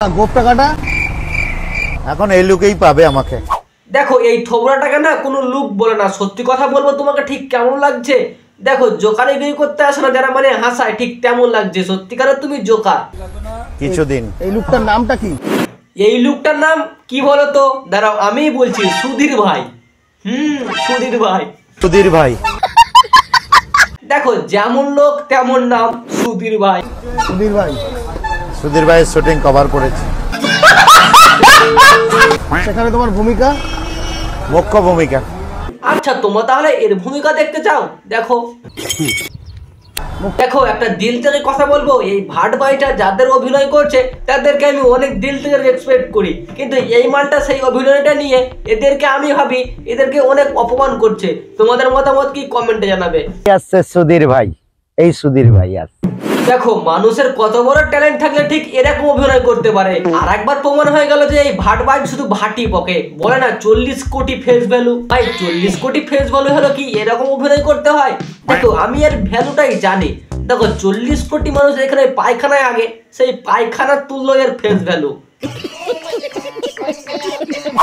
গোপ টাকাটা এখন এই লুকেই পাবে আমাকে। দেখো এই থোবরা টাকা না কোনো লুক বলে না, সত্যি কথা বলবো তোমাকে ঠিক কেমন লাগছে। দেখো জোকারিগিরি করতে আসে না যারা মানে হাসায়, ঠিক তেমন লাগছে সত্যিকারের তুমি জোকার। কিছুদিন এই লুকটার নামটা কি? এই লুকটার নাম কি বলতো, দাঁড়াও আমি বলছি, সুধীর ভাই। সুধীর ভাই। সুধীর ভাই। দেখো যেমন লোক তেমন নাম, সুধীর ভাই। সুধীর ভাই। সুধীর ভাইয়ের শুটিং কভার করেছি। সেখানে তোমার ভূমিকা মুখ্য ভূমিকা। আচ্ছা তোমরা তাহলে এর ভূমিকা দেখতে চাও? দেখো দেখো একটা দিল থেকে কথা বলবো, এই ভাট ভাইটা যাদের অভিনয় করছে তাদেরকে আমি অনেক দিল থেকে রেসপেক্ট করি, কিন্তু এই মালটা সেই অভিনয়টা নিয়ে এদেরকে আমি ভাবি এদেরকে অনেক অপমান করছে। তোমাদের মতামত কি কমেন্টে জানাবে। আসছে সুধীর ভাই, এই সুধীর ভাই আসছে। দেখো মানুষের কত বড় ট্যালেন্ট থাকলে ঠিক এরকম অভিনয় করতে পারে। আর একবার প্রমাণ হয়ে গেল যে এই ভাট ভাই শুধু ভাটি বকে, বলে না 40 কোটি ফেস ভ্যালু। ভাই 40 কোটি ফেস ভ্যালু হলো কি এরকম অভিনয় করতে হয়? দেখো আমি এর ভ্যালুটাই জানি। দেখো 40 কোটি মানুষ এখানে পায়খানায় আগে, সেই পায়খানার তুল্য এর ফেস ভ্যালু।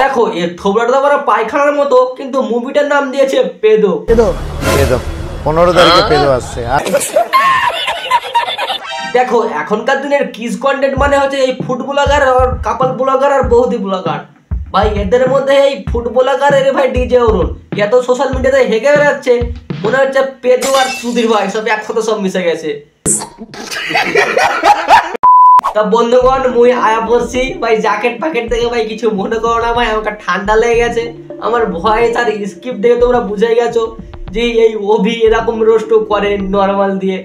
দেখো এর থোবড়াটা বড় পায়খানার মতো, কিন্তু মুভিটার নাম দিয়েছে পেদো। পেদো পেদো 15 তারিখে পেদো আসছে। দেখো এখনকার দিনের কিস কন্টেন্ট মানে হচ্ছে এই ফুড ব্লগার আর কাপল ব্লগার আর বৌদি ব্লগার। ভাই এদের মধ্যে এই ফুড ব্লগার এর ভাই ডিজে অরুণ এত সোশ্যাল মিডিয়াতে হেগে বেড়াচ্ছে, মনে হচ্ছে পেদু আর সুধীর ভাই সব একসাথে সব মিশে গেছে। তা বন্ধুগণ মুই আয়া পড়ছি ভাই, জ্যাকেট প্যাকেট থেকে ভাই কিছু মনে করো না ভাই, আমাকে ঠান্ডা লেগে গেছে। আমার ভয়েস আর স্ক্রিপ্ট দেখে তোমরা বুঝে গেছো যে এই অভি এরকম রোস্ট করে নর্মাল দিয়ে।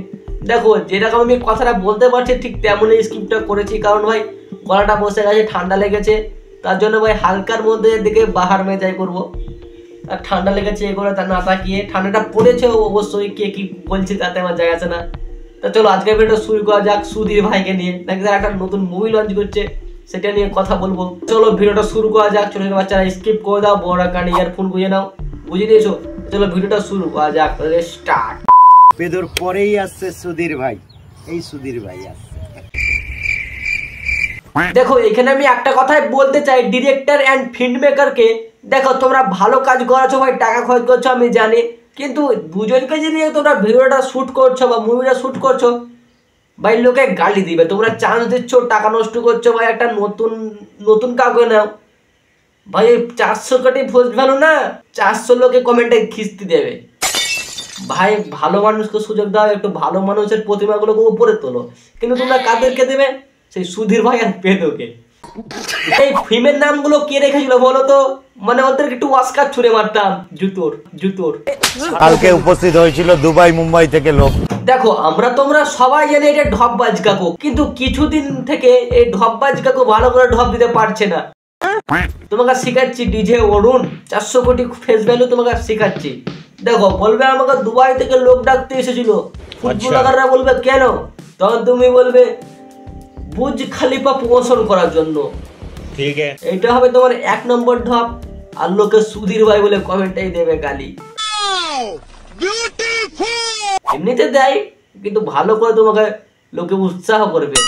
দেখো যেরকম আমি কথাটা বলতে পারছি ঠিক তেমনই স্ক্রিপ্টটা করেছি, কারণ ভাই গলাটা বসে গেছে, ঠান্ডা লেগেছে, তার জন্য ভাই হালকার মধ্যে দিকে বাহার মেজাই করবো। আর ঠান্ডা লেগেছে এ করে তা না তাকিয়ে, ঠান্ডাটা পড়েছে অবশ্যই, কে কি বলছি তাতে আমার যায় আছে না। তা চলো আজকের ভিডিও শুরু করা যাক সুধীর ভাইকে নিয়ে, নাকি তারা একটা নতুন মুভি লঞ্চ করছে সেটা নিয়ে কথা বলবো। চলো ভিডিওটা শুরু করা যাক। ছোট ছোট বাচ্চারা স্কিপ করে দাও, বড়রা কানে ইয়ারফোন বুঝে নাও, বুঝে দিয়েছো? চলো ভিডিওটা শুরু করা যাক, স্টার্ট। পেদোর পরেই আসছে সুধীর ভাই, এই সুধীর ভাই আসছে। দেখো এখানে আমি একটা কথাই বলতে চাই ডিরেক্টর এন্ড ফিল্ম মেকারকে, দেখো তোমরা ভালো কাজ করেছো ভাই, টাকা খরচ করছো আমি জানি, কিন্তু দুজনকে যে নিয়ে তোমরা ভিডিওটা শুট করছো বা মুভিটা শুট করছো ভাই লোকে গালি দিবে। তোমরা চান্স দিচ্ছ, টাকা নষ্ট করছো ভাই, একটা নতুন কাউকে নাও ভাই। 400 কোটি ফোর্স ভ্যালু না, 400 লোকে কমেন্টে খিস্তি দেবে ভাই। ভালো মানুষকে সুযোগ দাও, একটু ভালো মানুষের প্রতিমাগুলোকে উপরে তোলো, কিন্তু তোমরা কাদেরকে দেবে? সেই সুধীর ভাই আর পেদোকে। এই ফিল্মের নামগুলো কে রেখেছিল বলো তো? মানে ওদেরকে একটু ওয়াস্কার ছুড়ে মারতাম জুতোর। কালকে উপস্থিত হয়েছিল দুবাই মুম্বাই থেকে লোক। দেখো আমরা তোমরা সবাই জানি এটা ঢপবাজ কাকু, কিন্তু কিছুদিন থেকে এই ঢপবাজ কাকু ভালো করে ঢপ দিতে পারছে না। তোমাকে শিখাচ্ছি ডিজে অরুণ, 400 কোটি ফেস ভ্যালু তোমাকে শিখাচ্ছি। দেখো বলবে আমাকে দুবাই থেকে লোক ডাকতে এসেছিল, ফুটবলাররা বলবে কেন, তখন তুমি বলবে বুর্জ খলিফা প্রমোশন করার জন্য। ঠিক আছে, এইটা হবে তোমার 1 নম্বর ঢপ। আর লোকে সুধীর ভাই বলে কমেন্টটাই দেবে গালি, এমনিতে দেয় কিন্তু ভালো করে তোমাকে লোকে উৎসাহ করবে।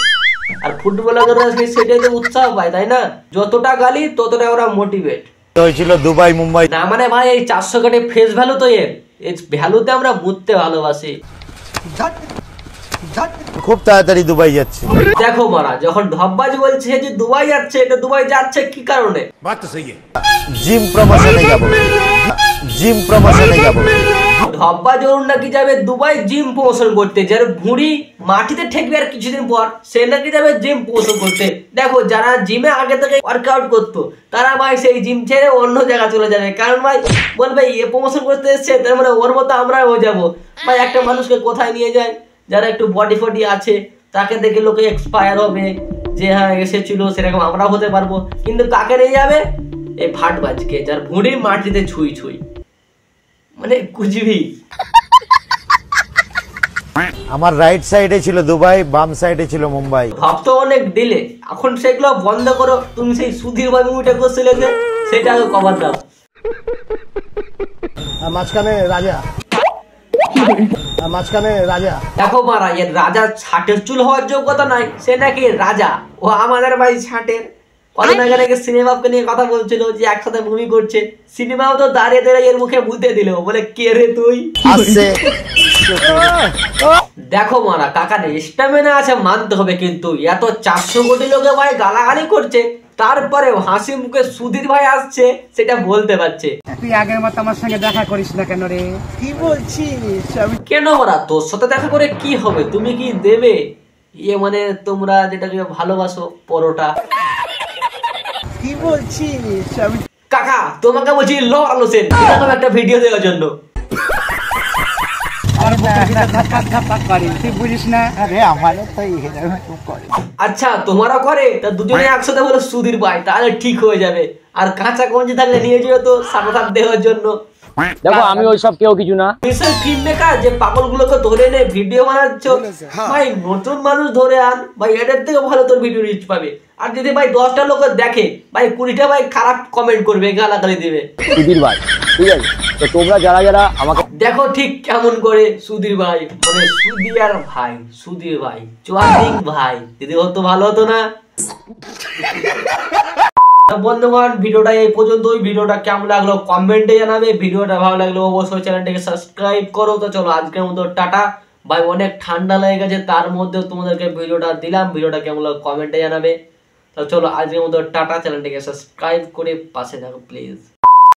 আর ফুটবলাররা সেটাই তো উৎসাহ পায়, তাই না? যতটা গালি ততটা ওরা মোটিভেট হয়েছিল দুবাই মুম্বাই না। মানে ভাই এই 400 কোটি ফেস ভ্যালু তো এর ভ্যালুতে আমরা বুঝতে ভালোবাসি। খুব তাড়াতাড়ি দুবাই যাচ্ছে। দেখো মারা যখন ঢপবাজ বলছে যে দুবাই যাচ্ছে, এটা দুবাই যাচ্ছে কি কারণে? জিম প্রমোশনে যাবো, জিম প্রমোশনে যাবো। ঢপবাজ অরুণ নাকি যাবে দুবাই জিম প্রমোশন করতে, যার ভুঁড়ি মাটিতে ঠেকবে আর কিছুদিন পর সে নাকি যাবে জিম প্রমোশন করতে। দেখো যারা জিমে আগে থেকে ওয়ার্কআউট করতো তারা ভাই সেই জিম ছেড়ে অন্য জায়গা চলে যাবে, কারণ ভাই বলবে এ প্রমোশন করতে এসছে তার মানে ওর মতো আমরাও হয়ে যাবো। ভাই একটা মানুষকে কোথায় নিয়ে যায়? যারা একটু বডি ফডি আছে তাকে দেখে লোকে এক্সপায়ার হবে যে হ্যাঁ এসেছিল সেরকম আমরাও হতে পারবো, কিন্তু কাকে নিয়ে যাবে? এই ভাটবাজকে, যার ভুঁড়ি মাটিতে ছুঁই মানে কুচবি। আমার রাইট সাইডে ছিল দুবাই, বাম সাইডে ছিল মুম্বাই। ভাবতো অনেক দিলে, এখন সেগুলো বন্ধ করো। তুমি সেই সুধীর ভাই মুভিটা করছিলে যে সেটা আগে কভার দাও। মাঝখানে রাজা। মাঝখানে রাজা। দেখো মারা, এর রাজা ছাটের চুল হওয়ার যোগ্যতা নাই, সে নাকি রাজা। ও আমাদের ভাই ছাটের। কদিন আগে নাকি সিনেমাকে নিয়ে কথা বলছিল যে একসাথে মুভি করছে, সিনেমাও তো দাঁড়িয়ে দাঁড়িয়ে এর মুখে মুতে দিল, বলে কে রে তুই। দেখো মারা, কাকার স্ট্যামিনা আছে মানতে হবে, কিন্তু এত 400 কোটি লোকে ভাই গালাগালি করছে, তারপরে হাসি মুখে সুধীর ভাই আসছে, সেটা বলতে পারছে। তুই আগের মতো আমার সঙ্গে দেখা করিস না কেন রে? কি বলছিস? কেন মারা, তোর সাথে দেখা করে কি হবে? তুমি কি দেবে? ইয়ে মানে তোমরা যেটাকে ভালোবাসো, পরোটা। কি বলছিস? কাকা তোমাকে বলছি ল আলোচেন এরকম একটা ভিডিও দেওয়ার জন্য। তুই বুঝিস না? আরে আমারও তো করে। আচ্ছা তোমারও করে, তা দুজনে একসাথে বলে সুধীর ভাই, তাহলে ঠিক হয়ে যাবে। আর কাঁচা কঞ্চি থাকলে নিয়ে যেও তো সাবধান দেওয়ার জন্য। দেখো আমি ওইসব কেউ কিছু না। বিশেষ ফিল্ম মেকার যে পাগলগুলোকে ধরে এনে ভিডিও বানাচ্ছ, ভাই নতুন মানুষ ধরে আন ভাই, এটার থেকে ভালো তোর ভিডিও রিচ পাবে। আর যদি ভাই 10টা লোক দেখে ভাই, 20টা ভাই খারাপ কমেন্ট করবে, গালাগালি দিবে। সুধীর ভাই ঠিক আছে, তো তোমরা যারা যারা আমাকে দেখো ঠিক কেমন করে সুধীর ভাই, মানে সুধীর ভাই, সুধীর ভাই চুয়াদিং ভাই, যদি হতো ভালো হতো না। বন্ধুগণ ভিডিওটা এই পর্যন্ত। ভিডিওটা কেমন লাগলো কমেন্টে জানাবে, ভিডিওটা ভালো লাগলো অবশ্যই চ্যানেলটাকে সাবস্ক্রাইব করো। তো চলো আজকের মতো টাটা ভাই, অনেক ঠান্ডা লেগে গেছে, তার মধ্যেও তোমাদেরকে ভিডিওটা দিলাম। ভিডিওটা কেমন লাগলো কমেন্টে জানাবে। তো চলো আজকের মতো টাটা, চ্যানেলটাকে সাবস্ক্রাইব করে পাশে থাকো প্লিজ।